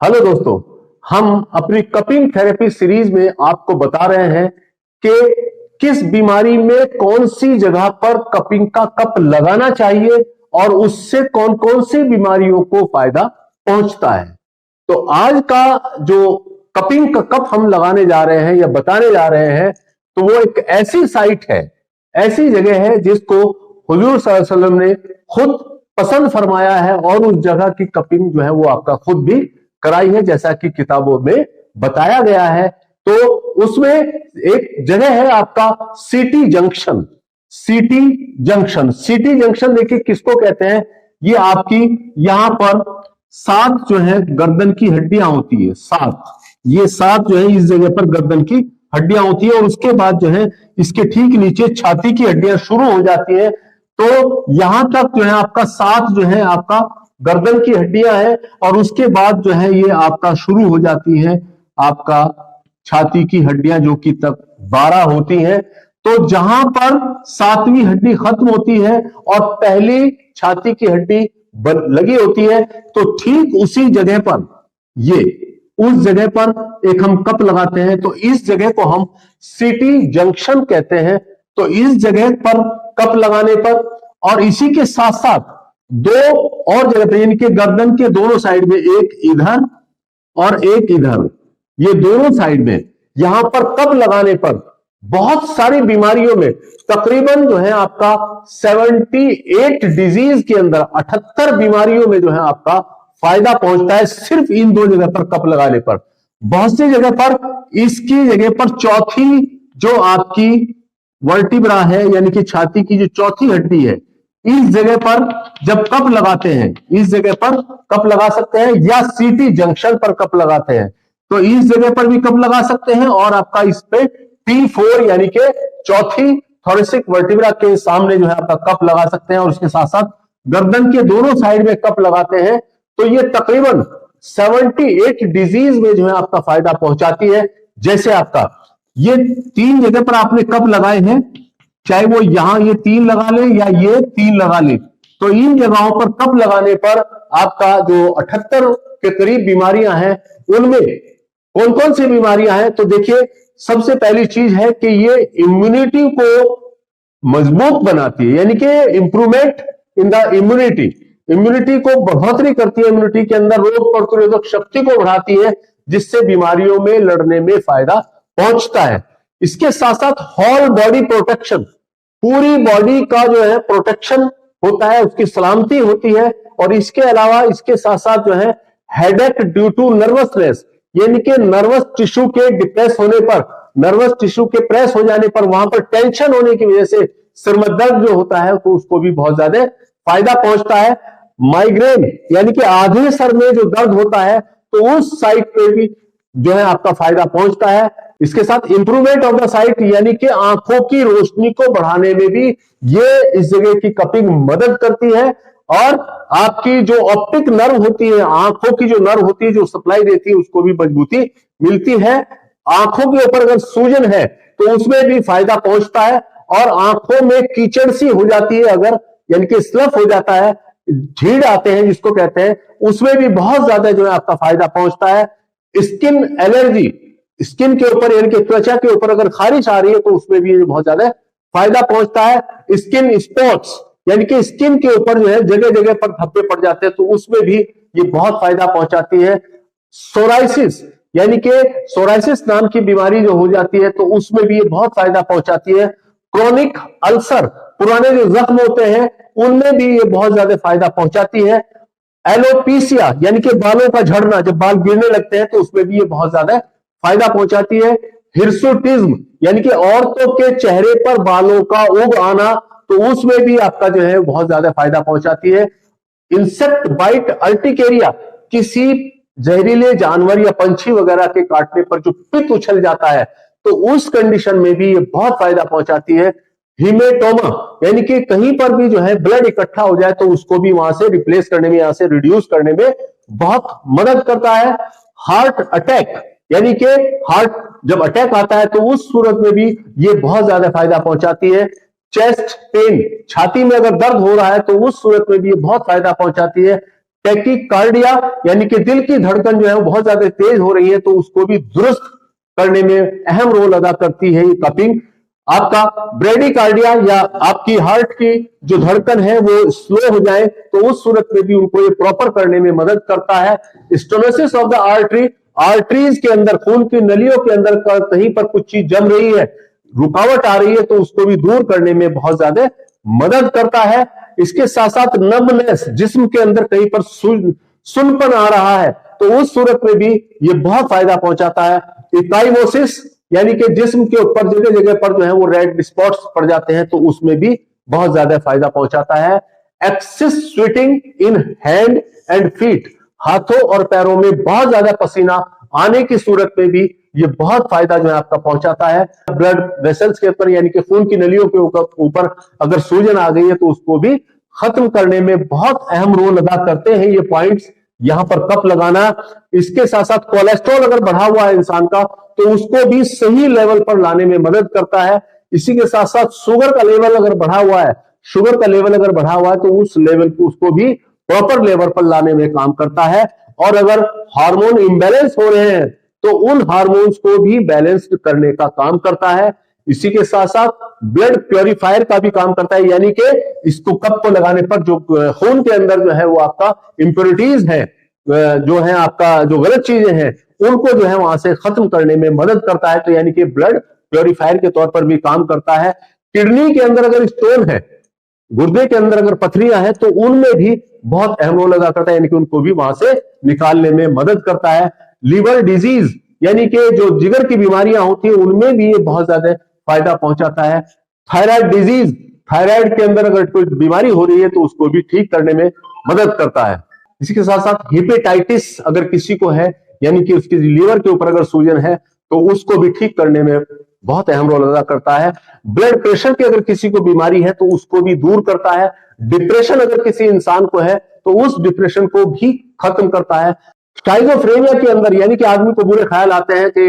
Hello दोस्तों, हम अपनी कपिंग थेरेपी सीरीज में आपको बता रहे हैं कि किस बीमारी में कौन सी जगह पर कपिंग का कप लगाना चाहिए और उससे कौन कौन सी बीमारियों को फायदा पहुंचता है। तो आज का जो कपिंग का कप हम लगाने जा रहे हैं या बताने जा रहे हैं, तो वो एक ऐसी साइट है, ऐसी जगह है जिसको हुजूर सल्लल्लाहु अलैहि वसल्लम ने खुद पसंद फरमाया है और उस जगह की कपिंग जो है वो आपका खुद भी कराई है, जैसा कि किताबों में बताया गया है। तो उसमें एक जगह है आपका सीटी जंक्शन। सीटी जंक्शन, सीटी जंक्शन देखिए किसको कहते हैं। ये आपकी यहां पर 7 जो है गर्दन की हड्डियां होती है, 7, ये 7 जो है इस जगह पर गर्दन की हड्डियां होती है और उसके बाद जो है इसके ठीक नीचे छाती की हड्डियां शुरू हो जाती है। तो यहां तक जो है आपका 7 जो है आपका गर्दन की हड्डियां हैं और उसके बाद जो है ये आपका शुरू हो जाती है आपका छाती की हड्डियां, जो कि तक 12 होती हैं। तो जहां पर 7वीं हड्डी खत्म होती है और पहली छाती की हड्डी लगी होती है, तो ठीक उसी जगह पर ये उस जगह पर एक हम कप लगाते हैं। तो इस जगह को हम सीटी जंक्शन कहते हैं। तो इस जगह पर कप लगाने पर और इसी के साथ साथ 2 और जगह पे, यानी कि गर्दन के दोनों साइड में, एक इधर और एक इधर, ये दोनों साइड में यहां पर कप लगाने पर बहुत सारी बीमारियों में, तकरीबन जो है आपका 78 डिजीज के अंदर 78 बीमारियों में जो है आपका फायदा पहुंचता है, सिर्फ इन 2 जगह पर कप लगाने पर। बहुत सी जगह पर इसकी जगह पर चौथी जो आपकी वर्टिब्रा है, यानी कि छाती की जो चौथी हड्डी है, इस जगह पर जब कप लगाते हैं, इस जगह पर कप लगा सकते हैं या सीटी जंक्शन पर कप लगाते हैं, तो इस जगह पर भी कप लगा सकते हैं और आपका इस पे T4 यानी कि चौथी थोरेसिक वर्टिब्रा के सामने जो है आपका कप लगा सकते हैं और उसके साथ साथ गर्दन के दोनों साइड में कप लगाते हैं। तो ये तकरीबन 78 डिजीज में जो है आपका फायदा पहुंचाती है। जैसे आपका ये 3 जगह पर आपने कप लगाए हैं, चाहे वो यहां ये 3 लगा ले या ये 3 लगा ले, तो इन जगहों पर कप लगाने पर आपका जो 78 के करीब बीमारियां हैं, उनमें कौन कौन सी बीमारियां हैं, तो देखिए सबसे पहली चीज है कि ये इम्यूनिटी को मजबूत बनाती है, यानी कि improvement in the immunity, immunity को बढ़ोतरी करती है, इम्यूनिटी के अंदर रोग प्रतिरोधक शक्ति को बढ़ाती है, जिससे बीमारियों में लड़ने में फायदा पहुंचता है। इसके साथ साथ होल बॉडी प्रोटेक्शन, पूरी बॉडी का जो है प्रोटेक्शन होता है, उसकी सलामती होती है। और इसके अलावा इसके साथ साथ जो है हेडेक ड्यू टू नर्वसनेस, यानी कि नर्वस टिश्यू के डिप्रेस होने पर, नर्वस टिश्यू के प्रेस हो जाने पर, वहां पर टेंशन होने की वजह से सिर में दर्द जो होता है, तो उसको भी बहुत ज्यादा फायदा पहुंचता है। माइग्रेन, यानी कि आधे सर में जो दर्द होता है, तो उस साइड पे भी जो है आपका फायदा पहुंचता है। इसके साथ इंप्रूवमेंट ऑफ द साइट, यानी कि आंखों की रोशनी को बढ़ाने में भी ये इस जगह की कपिंग मदद करती है। और आपकी जो ऑप्टिक नर्व होती है, आंखों की जो नर्व होती है, जो सप्लाई देती है, उसको भी मजबूती मिलती है। आंखों के ऊपर अगर सूजन है तो उसमें भी फायदा पहुंचता है। और आंखों में कीचड़ सी हो जाती है अगर, यानी कि स्लफ हो जाता है, झीड़ आते हैं जिसको कहते हैं, उसमें भी बहुत ज्यादा जो है आपका फायदा पहुंचता है। स्किन एलर्जी, स्किन के ऊपर यानी कि त्वचा के ऊपर अगर खारिश आ रही है, तो उसमें भी बहुत ज्यादा फायदा पहुंचता है। स्किन स्पॉट्स, यानी कि स्किन के ऊपर जो है जगह जगह पर धब्बे पड़ जाते हैं, तो उसमें भी ये बहुत फायदा पहुंचाती है। सोराइसिस, यानी कि सोराइसिस नाम की बीमारी जो हो जाती है, तो उसमें भी ये बहुत फायदा पहुंचाती है। क्रोनिक अल्सर, पुराने जो जख्म होते हैं, उनमें भी ये बहुत ज्यादा फायदा पहुंचाती है। एलोपीसिया, यानी कि बालों का झड़ना, जब बाल गिरने लगते हैं, तो उसमें भी ये बहुत ज्यादा फायदा पहुंचाती है। हिर्सुटिज्म, यानी कि औरतों के चेहरे पर बालों का उग आना, तो उसमें भी आपका जो है बहुत ज्यादा फायदा पहुंचाती है। इंसेक्ट बाइट अर्टिकेरिया, किसी जहरीले जानवर या पंछी वगैरह के काटने पर जो पित्त उछल जाता है, तो उस कंडीशन में भी ये बहुत फायदा पहुंचाती है। हिमेटोमा, यानी कि कहीं पर भी जो है ब्लड इकट्ठा हो जाए, तो उसको भी वहां से रिप्लेस करने में, यहां से रिड्यूस करने में बहुत मदद करता है। हार्ट अटैक, यानी कि हार्ट जब अटैक आता है, तो उस सूरत में भी ये बहुत ज्यादा फायदा पहुंचाती है। चेस्ट पेन, छाती में अगर दर्द हो रहा है, तो उस सूरत में भी ये बहुत फायदा पहुंचाती है। टैकीकार्डिया यानी कि दिल की धड़कन जो है वो बहुत ज्यादा तेज हो रही है, तो उसको भी दुरुस्त करने में अहम रोल अदा करती है ये कपिंग। आपका ब्रेडिकार्डिया या आपकी हार्ट की जो धड़कन है वो स्लो हो जाए, तो उस सूरत में भी उनको ये प्रॉपर करने में मदद करता है। Stenosis of the artery, arteries के अंदर, खून की नलियों के अंदर कहीं पर कुछ चीज जम रही है, रुकावट आ रही है, तो उसको भी दूर करने में बहुत ज्यादा मदद करता है। इसके साथ साथ नमनेस, जिस्म के अंदर कहीं पर सुनपन आ रहा है, तो उस सूरत में भी ये बहुत फायदा पहुंचाता है। इकाइमोसिस यानी कि जिस्म के ऊपर जगह जगह पर जो है वो रेड स्पॉट्स पड़ जाते हैं, तो उसमें भी बहुत ज्यादा फायदा पहुंचाता है। Excess sweating in hand and feet, हाथों और पैरों में बहुत ज्यादा पसीना आने की सूरत में भी ये बहुत फायदा जो है आपका पहुंचाता है। ब्लड वेसल्स के ऊपर यानी कि खून की नलियों के ऊपर अगर सूजन आ गई है, तो उसको भी खत्म करने में बहुत अहम रोल अदा करते हैं ये पॉइंट्स, यहां पर कप लगाना। इसके साथ साथ कोलेस्ट्रॉल अगर बढ़ा हुआ है इंसान का, तो उसको भी सही लेवल पर लाने में मदद करता है। इसी के साथ साथ शुगर का लेवल अगर बढ़ा हुआ है, शुगर का लेवल अगर बढ़ा हुआ है, तो उस लेवल को उसको भी प्रॉपर लेवल पर लाने में काम करता है। और अगर हार्मोन इम्बैलेंस हो रहे हैं, तो उन हार्मोन्स को भी बैलेंस करने का काम करता है। इसी के साथ साथ ब्लड प्योरीफायर का भी काम करता है, यानी कि इसको कप को लगाने पर जो खून के अंदर जो है वो आपका इंप्योरिटीज है, जो है आपका जो गलत चीजें हैं, उनको जो है वहां से खत्म करने में मदद करता है। तो यानी कि ब्लड प्योरीफायर के तौर पर भी काम करता है। किडनी के अंदर अगर स्टोन है, गुर्दे के अंदर अगर पथरियां हैं, तो उनमें भी बहुत अहम रोल अदा करता है, यानी कि उनको भी वहां से निकालने में मदद करता है। लीवर डिजीज यानी कि जो जिगर की बीमारियां होती है, उनमें भी ये बहुत ज्यादा फायदा पहुंचाता है। थायराइड डिजीज, थायराइड के अंदर अगर कोई बीमारी हो रही है, तो उसको भी ठीक करने में मदद करता है। इसी के साथ साथ हेपेटाइटिस अगर किसी को है, यानी कि उसके लीवर के ऊपर अगर सूजन है, तो उसको भी ठीक करने में बहुत अहम रोल अदा करता है। ब्लड प्रेशर की अगर किसी को बीमारी है, तो उसको भी दूर करता है। डिप्रेशन अगर किसी इंसान को है, तो उस डिप्रेशन को भी खत्म करता है। स्काइजोफ्रेनिया के अंदर यानी कि आदमी को बुरे ख्याल आते हैं कि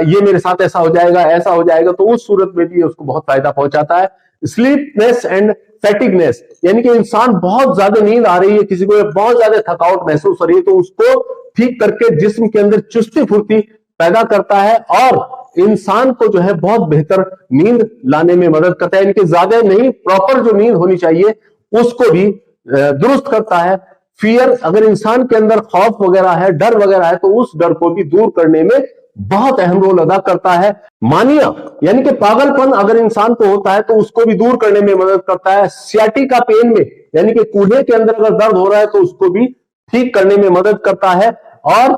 ये मेरे साथ ऐसा हो जाएगा, ऐसा हो जाएगा, तो उस सूरत में भी उसको बहुत फायदा पहुंचाता है। स्लीपनेस एंड फैटिगनेस यानी कि इंसान बहुत ज्यादा नींद आ रही है, किसी को बहुत ज्यादा थकावट महसूस हो रही है, तो उसको ठीक करके जिस्म के अंदर चुस्ती फुर्ती पैदा करता है और इंसान को जो है बहुत बेहतर नींद लाने में मदद करता है। यानी कि ज्यादा नहीं, प्रॉपर जो नींद होनी चाहिए उसको भी दुरुस्त करता है। फियर, अगर इंसान के अंदर खौफ वगैरह है, डर वगैरह है, तो उस डर को भी दूर करने में बहुत अहम रोल अदा करता है। मानिया यानी कि पागलपन अगर इंसान को होता है, तो उसको भी दूर करने में मदद करता है। सियाटिका पेन में यानी कि कूल्हे के अंदर अगर दर्द हो रहा है, तो उसको भी ठीक करने में मदद करता है। और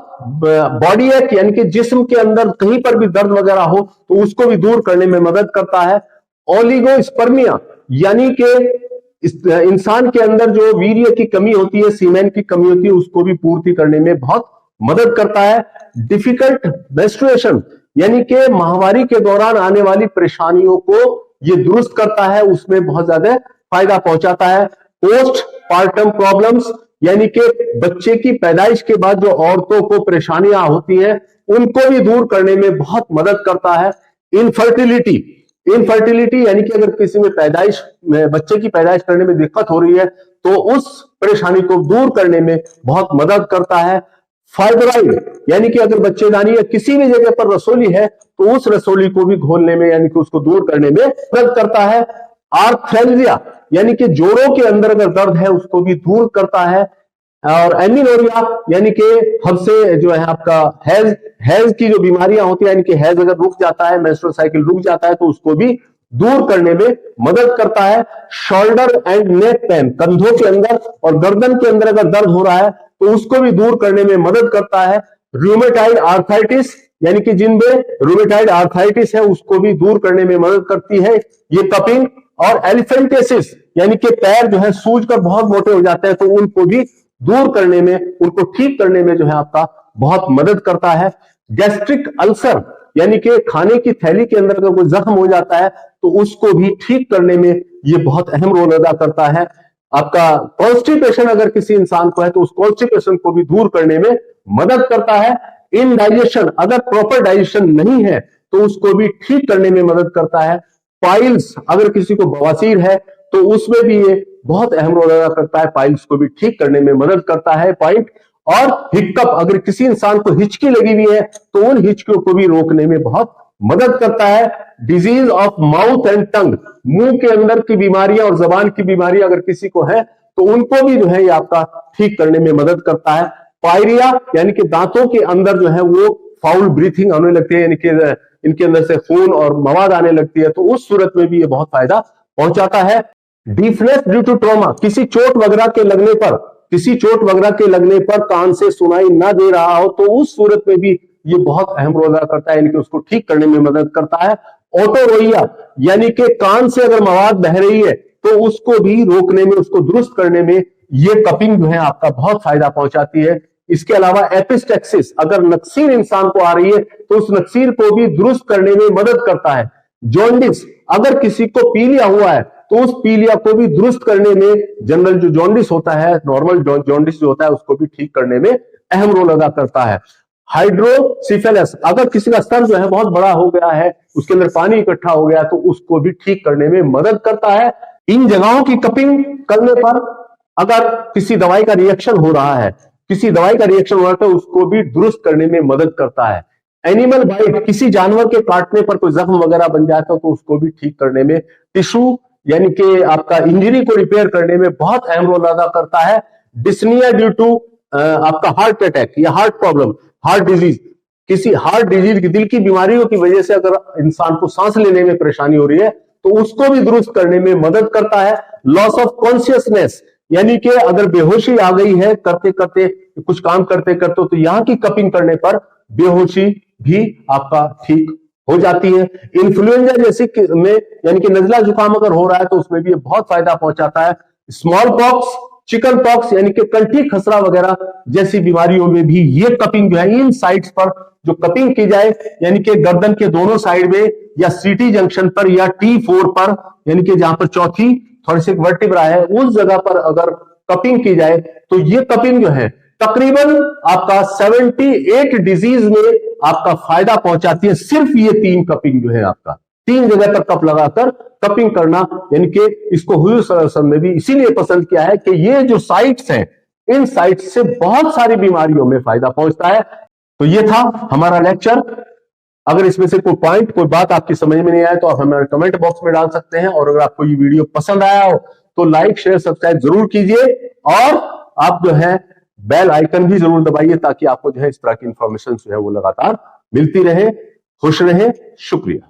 बॉडी एक यानी कि जिस्म के अंदर कहीं पर भी दर्द वगैरह हो, तो उसको भी दूर करने में मदद करता है। ओलिगोस्पर्मिया यानी कि इंसान के अंदर जो वीर्य की कमी होती है, सीमेन की कमी होती है, उसको भी पूर्ति करने में बहुत मदद करता है। डिफिकल्ट मेंस्ट्रुएशन यानी कि माहवारी के दौरान आने वाली परेशानियों को ये दुरुस्त करता है, उसमें बहुत ज्यादा फायदा पहुंचाता है। पोस्ट पार्टम प्रॉब्लम्स यानी कि बच्चे की पैदाइश के बाद जो औरतों को परेशानियां होती हैं, उनको भी दूर करने में बहुत मदद करता है। इनफर्टिलिटी, इनफर्टिलिटी यानी कि अगर किसी में पैदाइश में बच्चे की पैदाइश करने में दिक्कत हो रही है, तो उस परेशानी को दूर करने में बहुत मदद करता है। फाइब्रॉइड यानी कि अगर बच्चेदानी या किसी भी जगह पर रसोली है, तो उस रसोली को भी घोलने में यानी कि उसको दूर करने में मदद करता है। आर्थ्रेल्जिया यानी कि जोड़ों के अंदर अगर दर्द है, उसको भी दूर करता है। और एमिनोरिया यानी कि हमसे जो है आपका हैज की जो बीमारियां होती है, यानी कि हैज अगर रुक जाता है, मेंस्ट्रुअल साइकिल रुक जाता है, तो उसको भी दूर करने में मदद करता है। शोल्डर एंड नेक पेन, कंधों के अंदर और गर्दन के अंदर अगर दर्द हो रहा है, तो उसको भी दूर करने में मदद करता है। रूमेटाइड आर्थराइटिस यानी कि जिनमें रूमेटाइड आर्थराइटिस है, उसको भी दूर करने में मदद करती है ये कपिंग। और एलिफेंटेसिस यानी कि पैर जो है सूज कर बहुत मोटे हो जाते हैं, तो उनको भी दूर करने में, उनको ठीक करने में जो है आपका बहुत मदद करता है। गैस्ट्रिक अल्सर यानी कि खाने की थैली के अंदर अगर कोई जख्म हो जाता है, तो उसको भी ठीक करने में ये बहुत अहम रोल अदा करता है। आपका कॉन्स्टिपेशन अगर किसी इंसान को है, तो उस कॉन्स्टिपेशन को भी दूर करने में मदद करता है। इनडाइजेशन, अगर प्रॉपर डाइजेशन नहीं है, तो उसको भी ठीक करने में मदद करता है। पाइल्स, अगर किसी को बवासीर है, तो उसमें भी ये बहुत अहम रोल अदा करता है, पाइल्स को भी ठीक करने में मदद करता है पॉइंट। और हिक्कप, अगर किसी इंसान को हिचकी लगी हुई है तो उन हिचकियों को भी रोकने में बहुत मदद करता है। Disease of mouth and tongue, मुंह के अंदर की बीमारियां और जबान की बीमारियां अगर किसी को है तो उनको भी जो है ये आपका ठीक करने में मदद करता है। पायरिया यानी कि दांतों के अंदर जो है वो फाउल ब्रीथिंग आने लगती है, यानी कि इनके अंदर से खून और मवाद आने लगती है, तो उस सूरत में भी ये बहुत फायदा पहुंचाता है। डीफनेस ड्यू टू ट्रॉमा, किसी चोट वगैरह के लगने पर कान से सुनाई ना दे रहा हो तो उस सूरत में भी ये बहुत अहम रोल अदा करता है, यानी कि उसको ठीक करने में मदद करता है। ओटोरोइया यानी कि कान से अगर मवाद बह रही है तो उसको भी रोकने में, उसको दुरुस्त करने में ये कपिंग जो है आपका बहुत फायदा पहुंचाती है। इसके अलावा एपिस्टेक्सिस, अगर नक्सीर इंसान को आ रही है तो उस नक्सीर को भी दुरुस्त करने में मदद करता है। जॉन्डिस, अगर किसी को पीलिया हुआ है तो उस पीलिया को भी दुरुस्त करने में, जनरल जो जॉन्डिस होता है, नॉर्मल जॉन्डिस जो होता है, उसको भी ठीक करने में अहम रोल अदा करता है। हाइड्रोसिफेलस, अगर किसी का स्तर जो है बहुत बड़ा हो गया है, उसके अंदर पानी इकट्ठा हो गया तो उसको भी ठीक करने में मदद करता है। इन जगहों की कपिंग करने पर अगर किसी दवाई का रिएक्शन हो रहा है तो उसको भी दुरुस्त करने में मदद करता है। एनिमल बाइट, किसी जानवर के काटने पर कोई जख्म वगैरह बन जाता है तो उसको भी ठीक करने में, टिश्यू यानी कि आपका इंजरी को रिपेयर करने में बहुत अहम रोल अदा करता है। डिस्निया ड्यू टू आपका हार्ट अटैक या हार्ट प्रॉब्लम, हार्ट डिजीज, किसी हार्ट डिजीज की, दिल की बीमारियों की वजह से अगर इंसान को सांस लेने में परेशानी हो रही है तो उसको भी दुरुस्त करने में मदद करता है। लॉस ऑफ कॉन्शियसनेस, यानी कि अगर बेहोशी आ गई है करते करते, कुछ काम करते करते, तो यहां की कपिंग करने पर बेहोशी भी आपका ठीक हो जाती है। इन्फ्लुएंजा जैसी में यानी कि नजला जुकाम अगर हो रहा है तो उसमें भी ये बहुत फायदा पहुंचाता है। स्मॉल पॉक्स, चिकन पॉक्स यानी कि कंठी खसरा वगैरह जैसी बीमारियों में भी ये कपिंग जो है, इन साइड्स पर जो कपिंग की जाए, यानी कि गर्दन के दोनों साइड में या सीटी जंक्शन पर या T4 पर, यानी कि जहां पर चौथी थोरेसिक वर्टिब्रा है, उस जगह पर अगर कपिंग की जाए तो ये कपिंग जो है तकरीबन आपका 78 डिजीज में आपका फायदा पहुंचाती है। सिर्फ ये 3 कपिंग जो है आपका 3 जगह पर कप लगाकर कपिंग करना, यानी कि इसको हुजूर सल्लल्लाहु अलैहि वसल्लम ने भी इसीलिए पसंद किया है कि ये जो साइट्स हैं, इन साइट्स से बहुत सारी बीमारियों में फायदा पहुंचता है। तो ये था हमारा लेक्चर। अगर इसमें से कोई पॉइंट, कोई बात आपकी समझ में नहीं आए तो आप हमारे कमेंट बॉक्स में डाल सकते हैं, और अगर आपको ये वीडियो पसंद आया हो तो लाइक शेयर सब्सक्राइब जरूर कीजिए, और आप जो है बेल आइकन भी जरूर दबाइए ताकि आपको जो है इस तरह की इंफॉर्मेशन जो है वो लगातार मिलती रहे। खुश रहें, शुक्रिया।